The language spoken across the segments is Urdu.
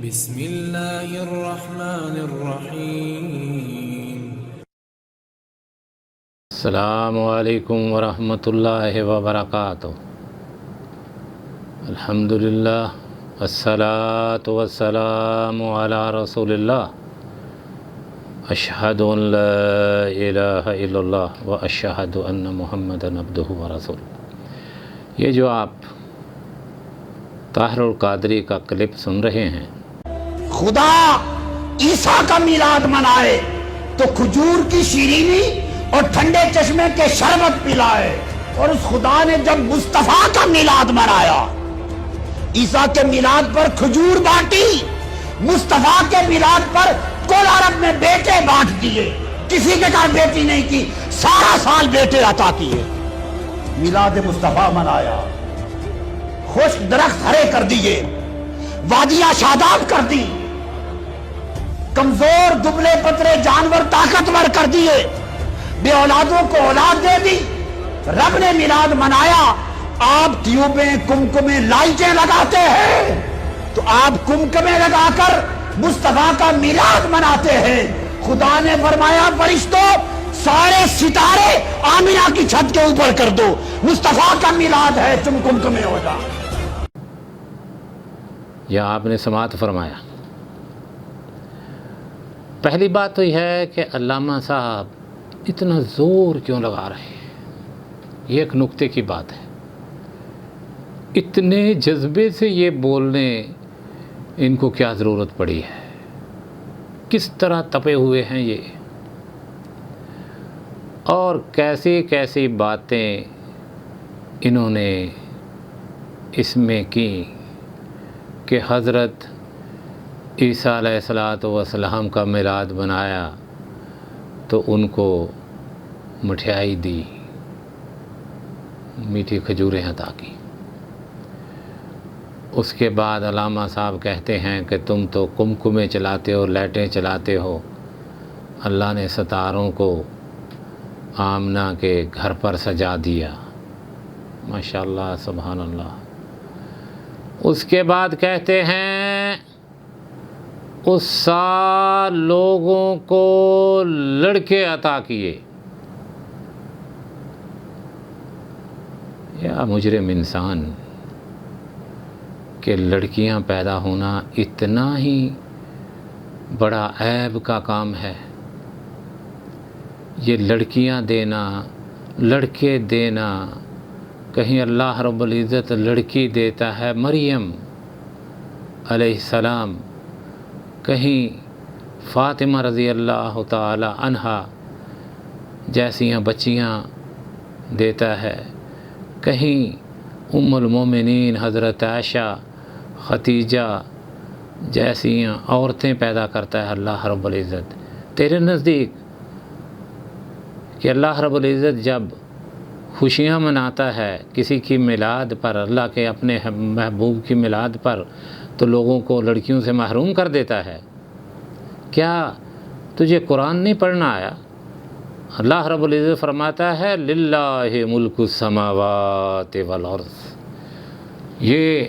بسم اللہ الرحمن الرحیم۔ السلام علیکم ورحمۃ اللہ وبرکاتہ۔ الحمدللہ والصلاة والسلام علی رسول اللہ، اشہد ان لا الہ الا اللہ واشہد ان محمدا عبدہ ورسولہ۔ یہ جو آپ طاہر القادری کا کلپ سن رہے ہیں، خدا عیسیٰ کا میلاد منائے تو کھجور کی شیرینی اور ٹھنڈے چشمے کے شربت پلائے، اور اس خدا نے جب مصطفیٰ کا میلاد منایا، عیسیٰ کے میلاد پر کھجور بانٹی، مصطفیٰ کے میلاد پر کل عرب میں بیٹے بانٹ دیے، کسی کے گھر بیٹی نہیں کی، سارا سال بیٹے عطا کیے، میلاد مصطفیٰ منایا، خشک درخت ہرے کر دیے، وادیاں شاداب کر دی، کمزور دبلے پتلے جانور طاقتور کر دیے، بے اولادوں کو اولاد دے دی۔ رب نے میلاد منایا، آپ ٹیوبیں کمکمیں لائٹیں لگاتے ہیں تو آپ کمکمیں لگا کر مصطفیٰ کا میلاد مناتے ہیں۔ خدا نے فرمایا فرشتوں سارے ستارے آمینہ کی چھت کے اوپر کر دو، مصطفیٰ کا میلاد ہے، تم کمکمیں ہو جاؤ۔ یا آپ نے سماعت فرمایا۔ پہلی بات تو یہ ہے کہ علامہ صاحب اتنا زور کیوں لگا رہے ہیں، یہ ایک نکتے کی بات ہے۔ اتنے جذبے سے یہ بولنے ان کو کیا ضرورت پڑی ہے، کس طرح تپے ہوئے ہیں یہ، اور کیسی کیسی باتیں انہوں نے اس میں کی کہ حضرت عیسیٰ علیہ السلام کا میلاد بنایا تو ان کو مٹھائی دی، میٹھی کھجوریں عطا کی۔ اس کے بعد علامہ صاحب کہتے ہیں کہ تم تو کمکمیں چلاتے ہو، لائٹیں چلاتے ہو، اللہ نے ستاروں کو آمنہ کے گھر پر سجا دیا، ماشاءاللہ سبحان اللہ۔ اس کے بعد کہتے ہیں اس سال لوگوں کو لڑکے عطا کیے۔ یا مجرم انسان کہ لڑکیاں پیدا ہونا اتنا ہی بڑا عیب کا کام ہے؟ یہ لڑکیاں دینا، لڑکے دینا، کہیں اللہ رب العزت لڑکی دیتا ہے مریم علیہ السلام، کہیں فاطمہ رضی اللہ تعالی عنہا جیسیاں بچیاں دیتا ہے، کہیں ام المومنین حضرت عائشہ ختیجہ جیسیاں عورتیں پیدا کرتا ہے اللہ رب العزت۔ تیرے نزدیک کہ اللہ رب العزت جب خوشیاں مناتا ہے کسی کی میلاد پر، اللہ کے اپنے محبوب کی میلاد پر، تو لوگوں کو لڑکیوں سے محروم کر دیتا ہے؟ کیا تجھے قرآن نہیں پڑھنا آیا؟ اللہ رب العزت فرماتا ہے للہ ملک السماوات والارض، یہ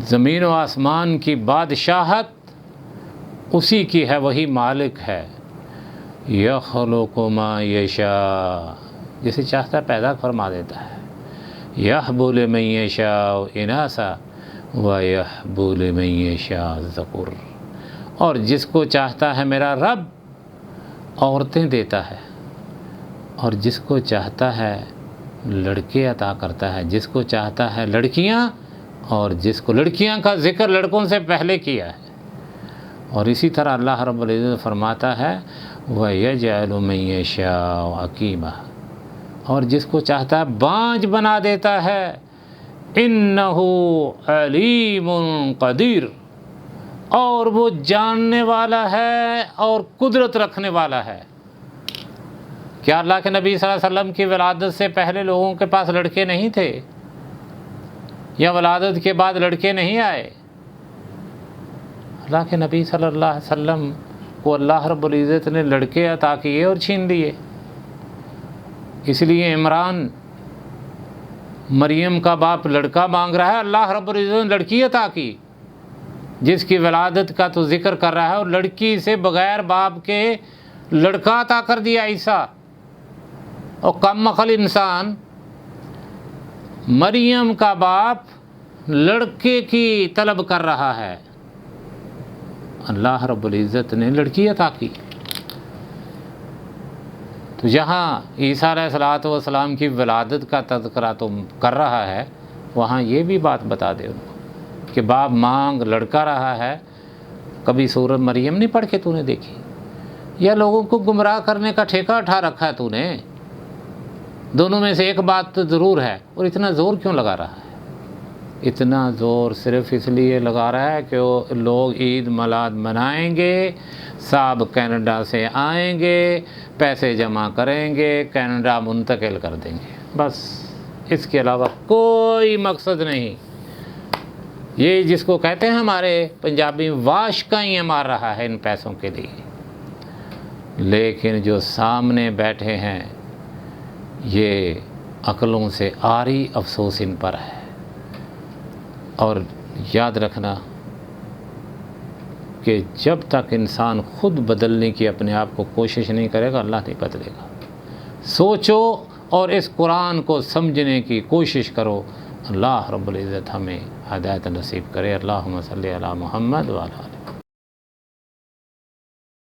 زمین و آسمان کی بادشاہت اسی کی ہے، وہی مالک ہے۔ یخلق ما یشاء، جسے چاہتا ہے پیدا فرما دیتا ہے۔ یہب لمن یشاء اناثا ویہب لمن یشاء الذکور، اور جس کو چاہتا ہے میرا رب عورتیں دیتا ہے، اور جس کو چاہتا ہے لڑکے عطا کرتا ہے، جس کو چاہتا ہے لڑکیاں، اور جس کو لڑکیاں کا ذکر لڑکوں سے پہلے کیا ہے۔ اور اسی طرح اللہ رب العزت فرماتا ہے وَيَجْعَلُ مَن يَشَاءُ عَقِيمًا، اور جس کو چاہتا ہے بانجھ بنا دیتا ہے۔ إِنَّهُ عَلِيمٌ قَدِيرٌ، اور وہ جاننے والا ہے اور قدرت رکھنے والا ہے۔ کیا اللہ کے نبی صلی اللہ علیہ وسلم کی ولادت سے پہلے لوگوں کے پاس لڑکے نہیں تھے، یا ولادت کے بعد لڑکے نہیں آئے؟ اللہ کے نبی صلی اللہ علیہ وسلم کو اللہ رب العزت نے لڑکے عطا کیے اور چھین دیے۔ اس لیے عمران مریم کا باپ لڑکا مانگ رہا ہے، اللہ رب العزت نے لڑکی عطا کی۔ جس کی ولادت کا تو ذکر کر رہا ہے، اور لڑکی سے بغیر باپ کے لڑکا عطا کر دیا عیسیٰ۔ اور کم عقل انسان، مریم کا باپ لڑکے کی طلب کر رہا ہے، اللہ رب العزت نے لڑکی عطا کی۔ تو جہاں عیسیٰ علیہ السلام کی ولادت کا تذکرہ تو کر رہا ہے، وہاں یہ بھی بات بتا دے ان کو کہ باپ مانگ لڑکا رہا ہے۔ کبھی سورۃ مریم نہیں پڑھ کے تو نے دیکھی؟ یا لوگوں کو گمراہ کرنے کا ٹھیکہ اٹھا رکھا ہے تو نے؟ دونوں میں سے ایک بات تو ضرور ہے، اور اتنا زور کیوں لگا رہا ہے؟ اتنا زور صرف اس لیے لگا رہا ہے کہ وہ لوگ عید میلاد منائیں گے، صاحب کینیڈا سے آئیں گے، پیسے جمع کریں گے، کینیڈا منتقل کر دیں گے، بس اس کے علاوہ کوئی مقصد نہیں۔ یہ جس کو کہتے ہیں ہمارے پنجابی واشکائیں مار رہا ہے ان پیسوں کے لیے، لیکن جو سامنے بیٹھے ہیں یہ عقلوں سے عاری افسوس ان پر ہے۔ اور یاد رکھنا کہ جب تک انسان خود بدلنے کی اپنے آپ کو کوشش نہیں کرے گا، اللہ نہیں بدلے گا۔ سوچو اور اس قرآن کو سمجھنے کی کوشش کرو۔ اللہ رب العزت ہمیں ہدایت نصیب کرے۔ اللہم صلی علی محمد وعلی آلہ۔